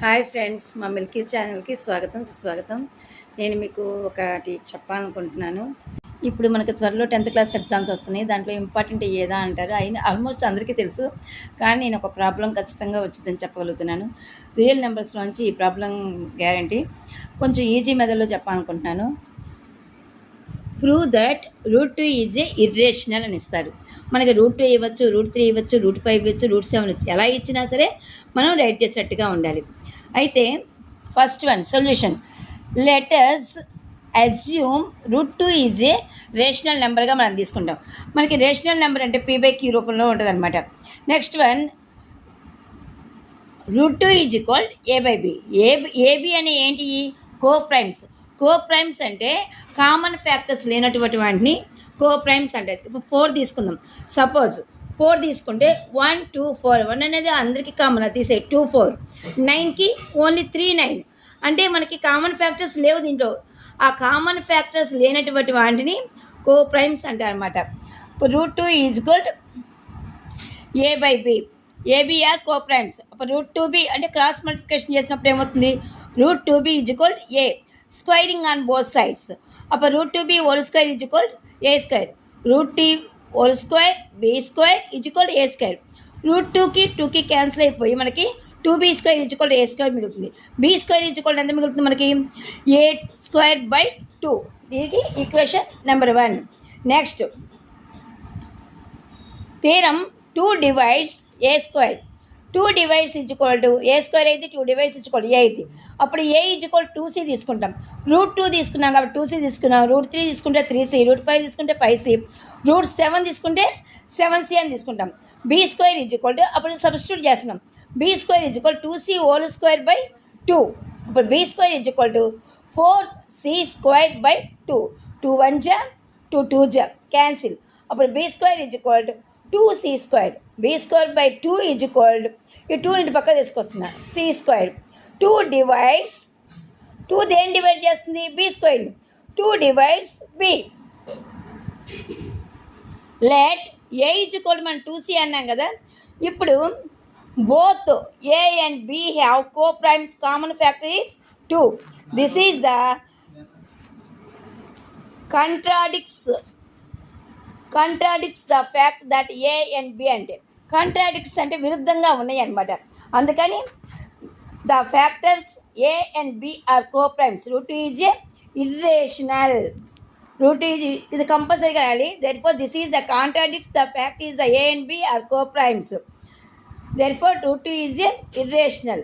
Hi friends, మా Milky ఛానల్కి స్వాగతం సుస్వాగతం. నేను మీకు ఒకటి చెప్పాలనుకుంటున్నాను. ఇప్పుడు మనకు త్వరలో 10th క్లాస్ ఎగ్జామ్స్ వస్తున్నాయి. దాంట్లో ఇంపార్టెంట్ ఏదా అంటారు. అయినా ఆల్మోస్ట్ అందరికీ తెలుసు, కానీ నేను ఒక ప్రాబ్లం ఖచ్చితంగా వచ్చిందని చెప్పగలుగుతున్నాను. రియల్ నెంబర్స్లోంచి ఈ ప్రాబ్లం గ్యారంటీ. కొంచెం ఈజీ మెథడ్లో చెప్పాలనుకుంటున్నాను. Prove that √2 is a irrational అని ఇస్తారు. మనకి √2 ఇవ్వచ్చు, √3 ఇవ్వచ్చు, √5 ఇవ్వచ్చు, √7 ఇవ్వచ్చు. ఎలా ఇచ్చినా సరే మనం రైట్ చేసేటట్టుగా ఉండాలి. అయితే first one solution, let us assume √2 is a rational నెంబర్గా మనం తీసుకుంటాం. మనకి రేషనల్ నెంబర్ అంటే p/q రూపంలో ఉంటుంది అనమాట. Next one, √2 is equal a/b. AB అనే ఏంటి? కోప్రైమ్స్. కోప్రైమ్స్ అంటే కామన్ ఫ్యాక్టర్స్ లేనటువంటి వాటిని కోప్రైమ్స్ అంటారు. ఇప్పుడు 4 తీసుకుందాం. సపోజ్ 4 తీసుకుంటే 1 2 4. 1 అనేది అందరికీ కామన్, అది తీసే 2 4. 9కి ఓన్లీ 3 9. అంటే మనకి కామన్ ఫ్యాక్టర్స్ లేవు దీంట్లో. ఆ కామన్ ఫ్యాక్టర్స్ లేనటువంటి వాటిని కోప్రైమ్స్ అంటారు అనమాట. ఇప్పుడు √2 is equal a/b. AB are coprimes. అప్పుడు √2b అంటే క్రాస్ మల్టిప్లికేషన్ చేసినప్పుడు ఏమవుతుంది? √2b is equal a. Squaring on both sides. అప్పుడు √2b whole square is equal a square. √t whole square b square is equal a square. √2కి 2కి cancel అయిపోయి మనకి 2b square is equal a square మిగులుతుంది. b square is equal ఎంత మిగులుతుంది మనకి? a square by 2. ఇది equation number 1. Next theorem 2 divides a square. 2 divides is equal to a square అయితే 2 డివైడ్స్ ఈజ్ ఈక్వల్ a అయితే. అప్పుడు a ఈజ్ ఈక్వల్ 2c తీసుకుంటాం. √2 తీసుకున్నాం కాబట్టి 2c తీసుకున్నాం. √3 తీసుకుంటే 3c, √5 తీసుకుంటే 5c, √7 తీసుకుంటే 7c అని తీసుకుంటాం. b square is equal to, అప్పుడు సబ్స్టిట్యూట్ చేస్తున్నాం. b square is equal 2c whole square by 2. అప్పుడు b square is equal to 4c square by 2. 2 1 జా 2 2 జా క్యాన్సిల్. అప్పుడు b square is equal to 2c square. b square by 2 is equal to, ఈ 2 ఇంటి పక్క తీసుకొస్తున్నా, c square. 2 divides, 2 దేని divide చేస్తుంది? b square. 2 divides b. Let a is equal, మనం 2c అన్నాం కదా. ఇప్పుడు both a and b have coprimes. Common factor is 2. This is the contradicts the fact that a and b అంటే contradicts అంటే విరుద్ధంగా ఉన్నాయి అన్నమాట. అందుకని the factors a and b are coprimes. √2 is a irrational. √2 ఇది కంపల్సరీగా రాయాలి. Therefore this is the contradicts the fact is the a and b are coprimes. Therefore √2 is a irrational.